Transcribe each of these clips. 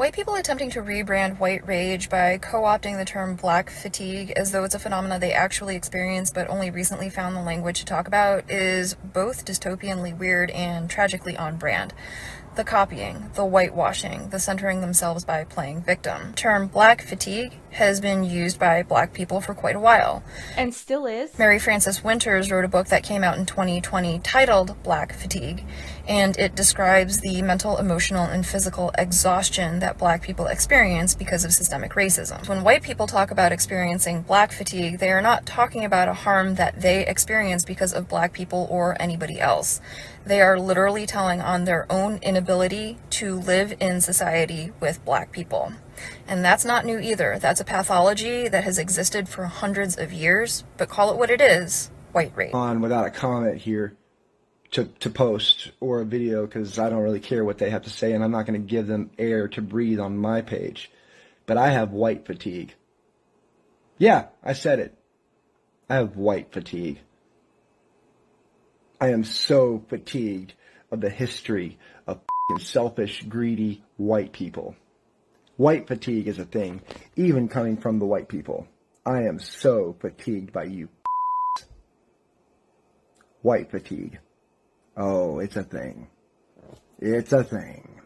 White people attempting to rebrand white rage by co-opting the term black fatigue as though it's a phenomenon they actually experienced but only recently found the language to talk about is both dystopianly weird and tragically on brand. The copying, the whitewashing, the centering themselves by playing victim. The term black fatigue has been used by black people for quite a while. And still is. Mary Frances Winters wrote a book that came out in 2020 titled Black Fatigue, and it describes the mental, emotional, and physical exhaustion that black people experience because of systemic racism. When white people talk about experiencing black fatigue, they are not talking about a harm that they experience because of black people or anybody else. They are literally telling on their own inability to live in society with black people. And that's not new either. That's a pathology that has existed for hundreds of years, but call it what it is, white race. On without a comment here to post or a video, because I don't really care what they have to say, and I'm not going to give them air to breathe on my page. But I have white fatigue. Yeah, I said it. I have white fatigue. I am so fatigued of the history of selfish, greedy white people. White fatigue is a thing, even coming from the white people. I am so fatigued by you. White fatigue. Oh, it's a thing. It's a thing.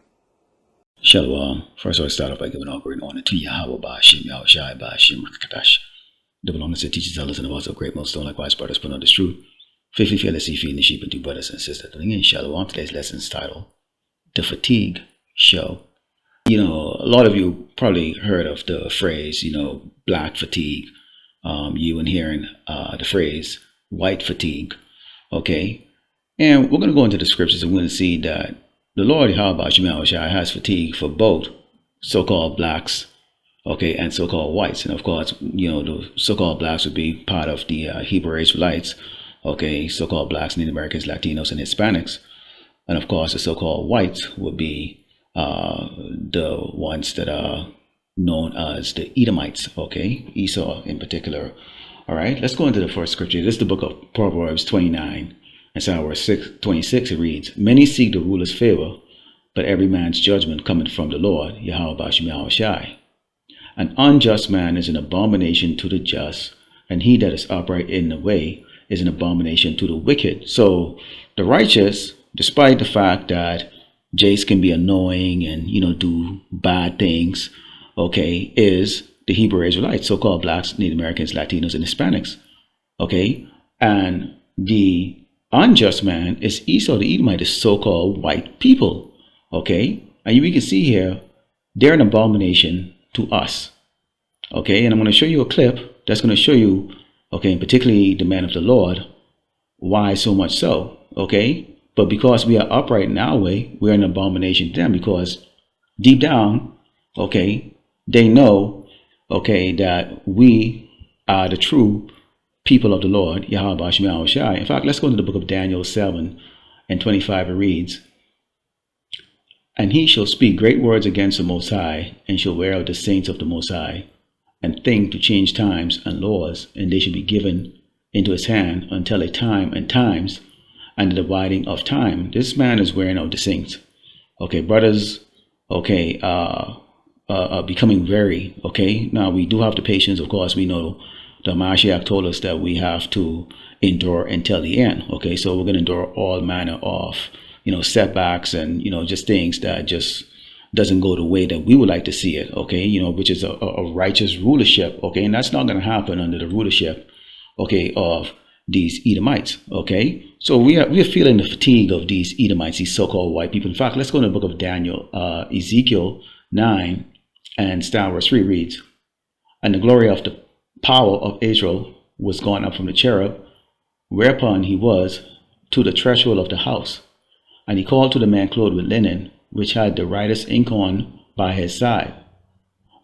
Shalom. First, I'll start off by giving all great honor to Yahweh Ba'ashim, Yahweh Shai Ba'ashim, Kadash. The belongings that teaches, tell us, and the voice of great most, likewise, brothers, put on this truth. Faithfully, fearlessly feeding the sheep and two brothers and sisters. Again, Shalom. Today's lesson is titled The Fatigue Show. You know, a lot of you probably heard of the phrase, black fatigue. You and hearing the phrase white fatigue. Okay. And we're going to go into the scriptures and we're going to see that the Lord Yahweh has fatigue for both so-called blacks, okay, and so-called whites. And of course, the so-called blacks would be part of the Hebrew Israelites. Okay, so-called blacks, Native Americans, Latinos, and Hispanics. And of course, the so-called whites would be the ones that are known as the Edomites, okay, Esau in particular. All right, let's go into the first scripture. This is the book of Proverbs 29, and so verse 26, it reads, Many seek the ruler's favor, but every man's judgment cometh from the Lord, Yahweh Ba'ashim Yahweh Shai. An unjust man is an abomination to the just, and he that is upright in the way is an abomination to the wicked. So the righteous, despite the fact that Jace can be annoying and, do bad things, okay, is the Hebrew Israelites, so-called blacks, Native Americans, Latinos, and Hispanics, okay? And the unjust man is Esau, the Edomite, is so-called white people, okay? And we can see here, they're an abomination to us, okay? And I'm going to show you a clip that's going to show you, okay, and particularly the man of the Lord, why so much so, okay? But because we are upright in our way, we're an abomination to them because deep down, okay, they know, okay, that we are the true people of the Lord, Yahweh Ba'ashim Yahweh Shai. In fact, let's go to the book of Daniel 7 and 25. It reads, And he shall speak great words against the Most High, and shall wear out the saints of the Most High, and think to change times and laws, and they shall be given into his hand until a time and times and the dividing of time. This man is wearing out the saints. Okay, brothers, okay, becoming very, okay. Now we do have the patience, of course. We know the Mashiach told us that we have to endure until the end. Okay, so we're going to endure all manner of, setbacks and, just things that just doesn't go the way that we would like to see it, okay, which is a righteous rulership, okay, and that's not going to happen under the rulership, okay, of these Edomites, okay. So we are feeling the fatigue of these Edomites, these so-called white people. In fact, let's go to the book of Daniel, Ezekiel 9, and start verse 3 reads, And the glory of the power of Israel was gone up from the cherub, whereupon he was to the threshold of the house, and he called to the man clothed with linen, which had the writer's ink on by his side.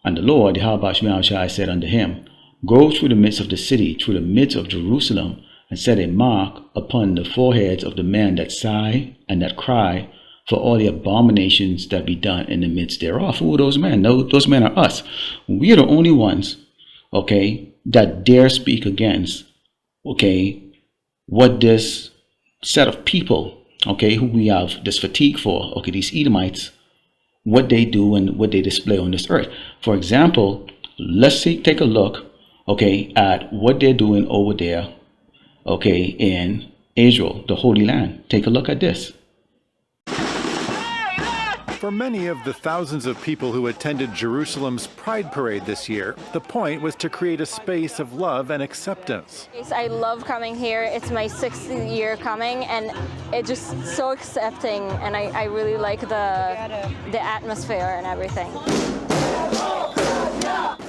And the Lord, Yahweh Ba'ashim Yahweh Shai, said unto him, Go through the midst of the city, through the midst of Jerusalem, and set a mark upon the foreheads of the men that sigh and that cry for all the abominations that be done in the midst thereof. Who are those men? Those men are us. We are the only ones, okay, that dare speak against, okay, what this set of people, okay, who we have this fatigue for, okay, these Edomites, what they do and what they display on this earth. For example, let's take a look, okay, at what they're doing over there, okay, in Israel, the Holy Land. Take a look at this. For many of the thousands of people who attended Jerusalem's Pride Parade this year, the point was to create a space of love and acceptance. I love coming here. It's my 6th year coming, and it's just so accepting, and I really like the atmosphere and everything.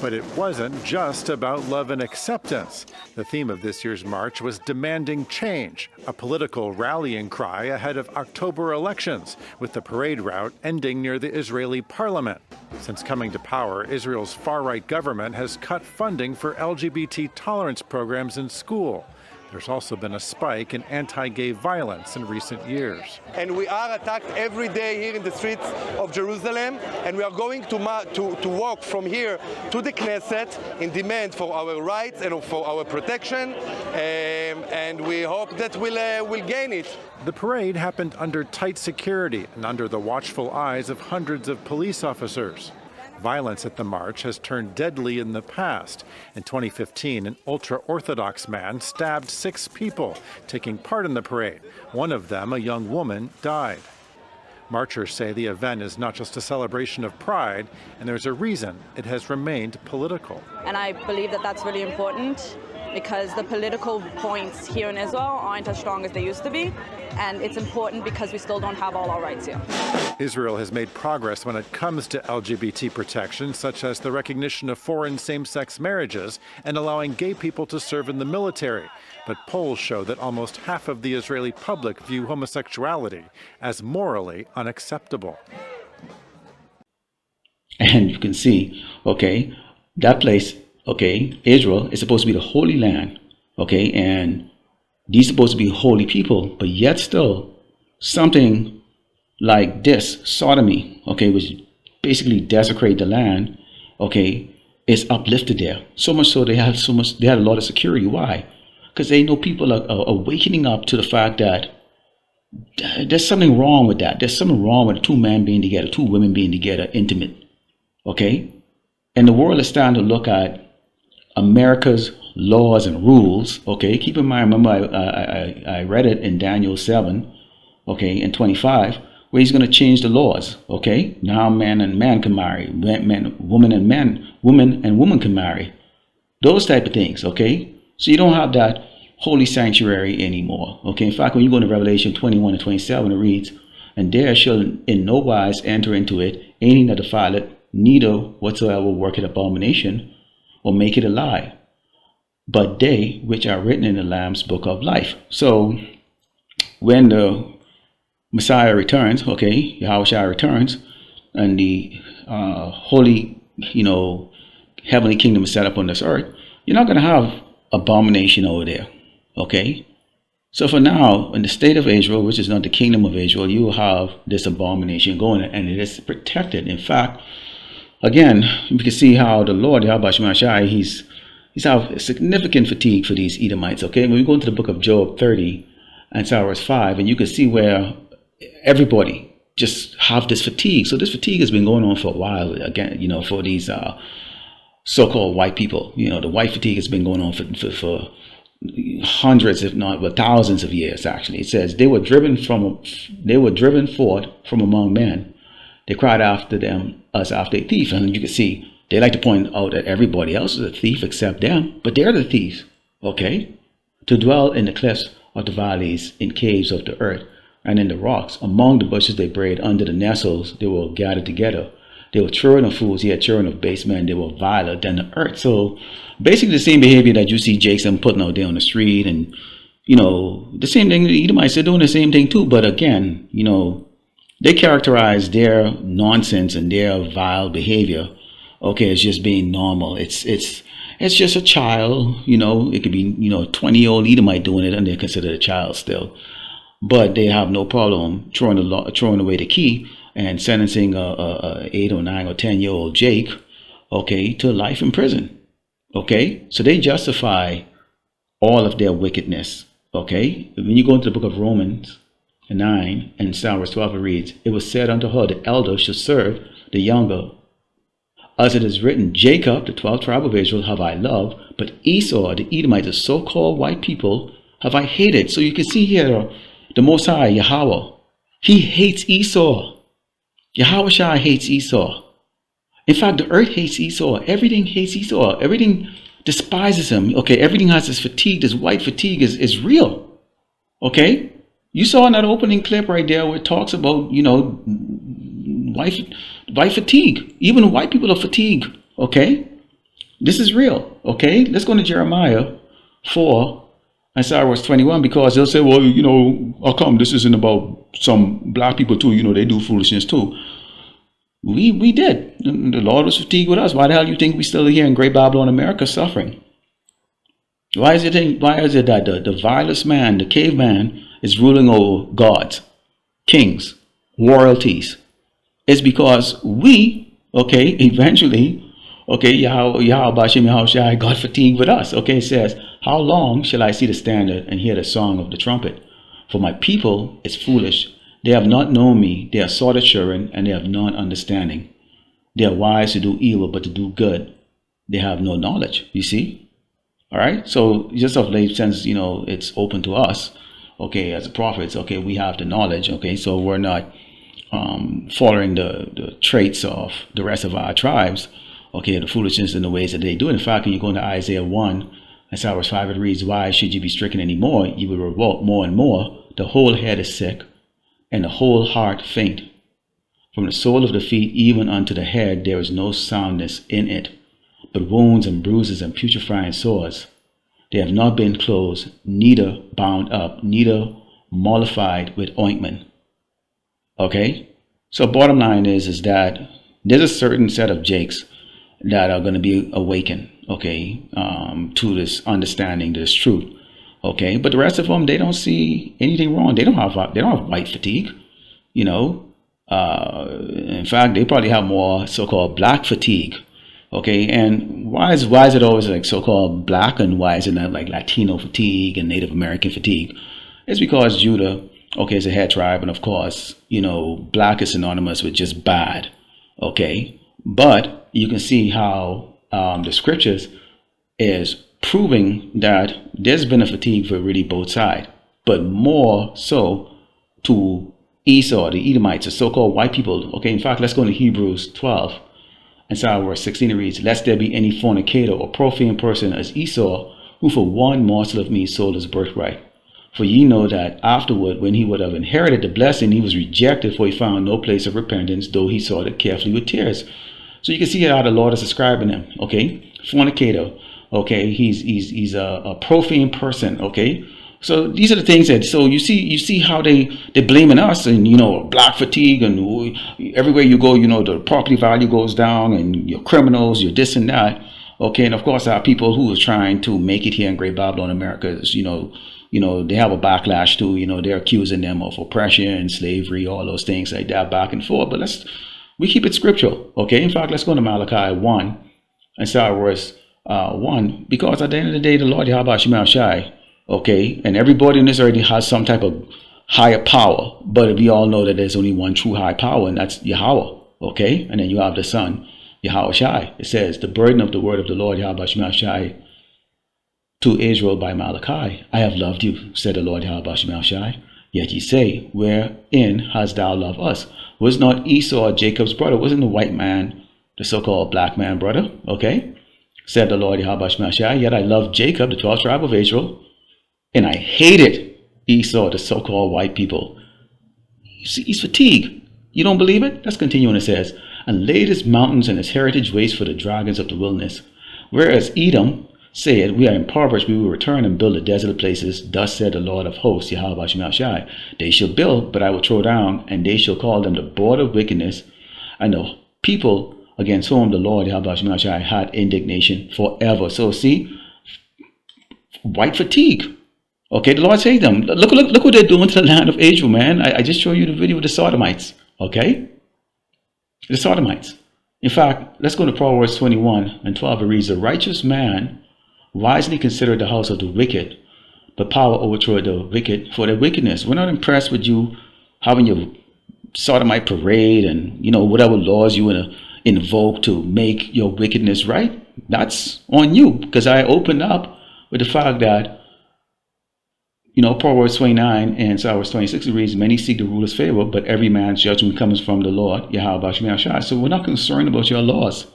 But it wasn't just about love and acceptance. The theme of this year's march was demanding change, a political rallying cry ahead of October elections, with the parade route ending near the Israeli parliament. Since coming to power, Israel's far-right government has cut funding for LGBT tolerance programs in school. There's also been a spike in anti-gay violence in recent years. And we are attacked every day here in the streets of Jerusalem, and we are going to walk from here to the Knesset in demand for our rights and for our protection, and we hope that we'll gain it. The parade happened under tight security and under the watchful eyes of hundreds of police officers. Violence at the march has turned deadly in the past. In 2015, an ultra-Orthodox man stabbed 6 people taking part in the parade. One of them, a young woman, died. Marchers say the event is not just a celebration of pride, and there's a reason it has remained political. And I believe that that's really important because the political points here in Israel aren't as strong as they used to be, and it's important because we still don't have all our rights here. Israel has made progress when it comes to LGBT protection, such as the recognition of foreign same-sex marriages and allowing gay people to serve in the military. But polls show that almost half of the Israeli public view homosexuality as morally unacceptable. And you can see, okay, that place, okay, Israel is supposed to be the Holy Land, okay, and these are supposed to be holy people, but yet still something like this, sodomy, okay, which basically desecrate the land, okay, is uplifted there. So much so they had a lot of security. Why? Because they know people are waking up to the fact that there's something wrong with that. There's something wrong with 2 men being together, 2 women being together, intimate, okay? And the world is starting to look at America's laws and rules, okay? Keep in mind, remember I read it in Daniel 7, okay, in 25, where he's going to change the laws, okay? Now man and man can marry, woman and woman can marry. Those type of things, okay? So you don't have that holy sanctuary anymore, okay? In fact, when you go into Revelation 21 and 27, it reads, "And there shall in no wise enter into it any that defile it, neither whatsoever work it abomination, or make it a lie, but they which are written in the Lamb's book of life." So when the Messiah returns, okay, Yahushua returns, and the holy, heavenly kingdom is set up on this earth, you're not going to have abomination over there, okay? So for now, in the state of Israel, which is not the kingdom of Israel, you will have this abomination going, and it is protected. In fact, again, we can see how the Lord, Yahweh Shemashai, he's have significant fatigue for these Edomites, okay? When we go into the book of Job 30 and verse 5, and you can see where everybody just have this fatigue. So this fatigue has been going on for a while, again, for these so-called white people. The white fatigue has been going on for hundreds, if not thousands of years, actually. It says, they were driven forth from among men. They cried after them as after a thief. And you can see, they like to point out that everybody else is a thief except them, but they're the thieves, okay? To dwell in the cliffs of the valleys, in caves of the earth, and in the rocks, among the bushes they brayed, under the nettles they were gathered together. They were children of fools, yet children of base men. They were viler than the earth. So basically the same behavior that you see Jason putting out there on the street, and the same thing the Edomites are doing the same thing too. But again, they characterize their nonsense and their vile behavior, okay, as just being normal. It's just a child, it could be, a 20-year-old Edomite doing it, and they're considered a child still. But they have no problem throwing away the key and sentencing a 8 or 9 or 10-year-old Jake, okay, to life in prison, okay? So they justify all of their wickedness, okay? When you go into the book of Romans, 9 and Psalm 12 it reads, it was said unto her, the elder shall serve the younger. As it is written, Jacob, the 12th tribe of Israel, have I loved, but Esau, the Edomites, the so-called white people, have I hated. So you can see here the Most High, Yahweh, he hates Esau. Yahweh Shai hates Esau. In fact, the earth hates Esau. Everything hates Esau. Everything despises him. Okay, everything has this fatigue, this white fatigue is real. Okay? You saw in that opening clip right there where it talks about, you know, white fatigue. Even white people are fatigued. Okay? This is real. Okay? Let's go to Jeremiah 4 and start verse 21, because they'll say, well, you know, how come this isn't about some black people too? You know, they do foolishness too. We did. The Lord was fatigued with us. Why the hell do you think we still here in Great Babylon, America, suffering? Why is it that the vilest man, the caveman, is ruling over gods, kings, royalties? It's because we, okay, eventually, okay, Yahweh Bashem Yahushai got fatigued with us. Okay, it says, how long shall I see the standard and hear the song of the trumpet? For my people is foolish. They have not known me. They are sword of children, and they have not understanding. They are wise to do evil, but to do good, they have no knowledge. You see? All right. So just of late, since, you know, it's open to us, okay, as prophets, okay, we have the knowledge. Okay, so we're not following the traits of the rest of our tribes. Okay, the foolishness and the ways that they do it. In fact, when you go into Isaiah 1, and verse 5, it reads, why should you be stricken anymore? You will revolt more and more. The whole head is sick, and the whole heart faint. From the sole of the feet even unto the head there is no soundness in it, but wounds and bruises and putrefying sores. They have not been closed, neither bound up, neither mollified with ointment. Okay? So bottom line is that there's a certain set of Jakes that are going to be awakened, okay, to this understanding, this truth. Okay, but the rest of them, they don't see anything wrong. They don't have white fatigue, you know. In fact, they probably have more so-called black fatigue. Okay, and why is it always like so-called black, and why is it not like Latino fatigue and Native American fatigue? It's because Judah, okay, is a head tribe, and of course, you know, black is synonymous with just bad. Okay, but you can see how the scriptures is proving that there's been a fatigue for really both sides, but more so to Esau, the Edomites, the so-called white people. Okay, in fact, let's go into Hebrews 12 and start verse 16. It reads, lest there be any fornicator or profane person as Esau, who for one morsel of meat sold his birthright. For ye know that afterward, when he would have inherited the blessing, he was rejected, for he found no place of repentance, though he sought it carefully with tears. So you can see how the Lord is describing him. Okay, fornicator. Okay, he's a profane person. Okay, so these are the things that, so you see how they blaming us, and you know, black fatigue, and everywhere you go, you know, the property value goes down, and you're criminals, you're this and that. Okay, and of course our people who are trying to make it here in Great Babylon, America, is, you know, they have a backlash too. You know, they're accusing them of oppression, slavery, all those things like that, back and forth. But we keep it scriptural. Okay, in fact, let's go to Malachi 1 and start verse 1, because at the end of the day, the Lord Yahweh Shema Shai, okay, and everybody in this already has some type of higher power, but we all know that there's only one true high power, and that's Yahweh. Okay, and then you have the Son, Yahweh Shai. It says, the burden of the word of the Lord Yahweh Shema Shai to Israel by Malachi. I have loved you, said the Lord Yahweh Shema Shai. Yet ye say, wherein hast thou loved us? Was not Esau Jacob's brother? Wasn't the white man the so-called black man brother? Okay. Said the Lord Yahweh Shema Shai, yet I loved Jacob, the 12th tribe of Israel, and I hated Esau, the so-called white people. You see, he's fatigued. You don't believe it? Let's continue, and it says, and laid his mountains and his heritage waste for the dragons of the wilderness. Whereas Edom said, we are impoverished, we will return and build the desolate places. Thus said the Lord of hosts, Yahweh Shema Shai, they shall build, but I will throw down, and they shall call them the border of wickedness, and the people against whom the Lord Yahweh Shema Shai had indignation forever. So see, white fatigue. Okay, the Lord said to them, look what they're doing to the land of Israel, man. I just showed you the video of the Sodomites. Okay, the Sodomites. In fact, let's go to Proverbs 21 and 12. It reads, the righteous man wisely considered the house of the wicked, but power overthrow the wicked for their wickedness. We're not impressed with you having your sodomite parade and, you know, whatever laws you want to invoke to make your wickedness right. That's on you, because I opened up with the fact that, you know, Proverbs 29 and Psalms 26 reads, many seek the ruler's favor, but every man's judgment comes from the Lord, Yahweh Shem Shai. So we're not concerned about your laws.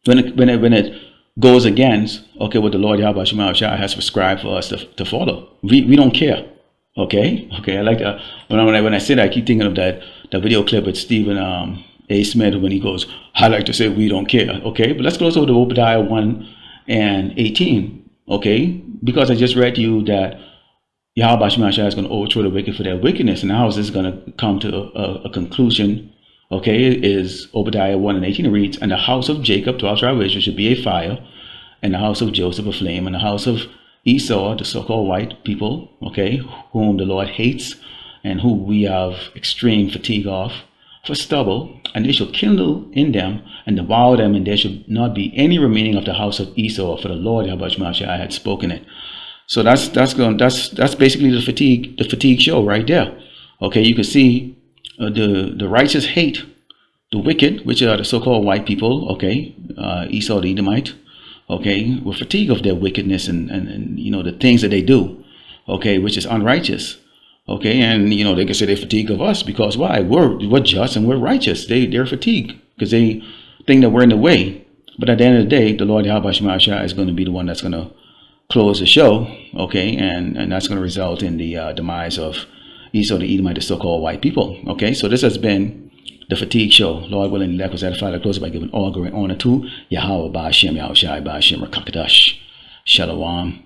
When it goes against, okay, what the Lord Yahweh Shem Shai has prescribed for us to follow, we don't care. Okay, I like that. When I say that, I keep thinking of that video clip with Stephen A. Smith when he goes, I like to say we don't care. Okay, but let's go to Obadiah 1 and 18. Okay, because I just read to you that Yahweh Shem Shai is going to overthrow the wicked for their wickedness, and how is this going to come to a conclusion? Okay, is Obadiah 1 and 18 reads, and the house of Jacob, 12 tribes of Israel, should be a fire, and the house of Joseph a flame, and the house of Esau, the so-called white people, okay, whom the Lord hates, and who we have extreme fatigue of, for stubble, and they shall kindle in them and devour them, and there shall not be any remaining of the house of Esau, for the Lord Yahweh Shem Shai had spoken it. So that's basically the fatigue show right there. Okay, you can see the righteous hate the wicked, which are the so-called white people. Okay, Esau the Edomite. Okay, we're fatigued of their wickedness and you know, the things that they do. Okay, which is unrighteous. Okay, and you know, they can say they're fatigued of us because why? We're just and we're righteous. They're fatigued because they think that we're in the way. But at the end of the day, the Lord Yahweh Shem Shai is going to be the one that's going to close the show. Okay, and that's going to result in the demise of Esau the Edomite, the so-called white people. Okay, so this has been the Fatigue Show. Lord willing, that was edified. I close it by giving all glory and honor to Yahweh Ba'ashem, Yahushai Ba'ashem, Rakakadash. Shalom.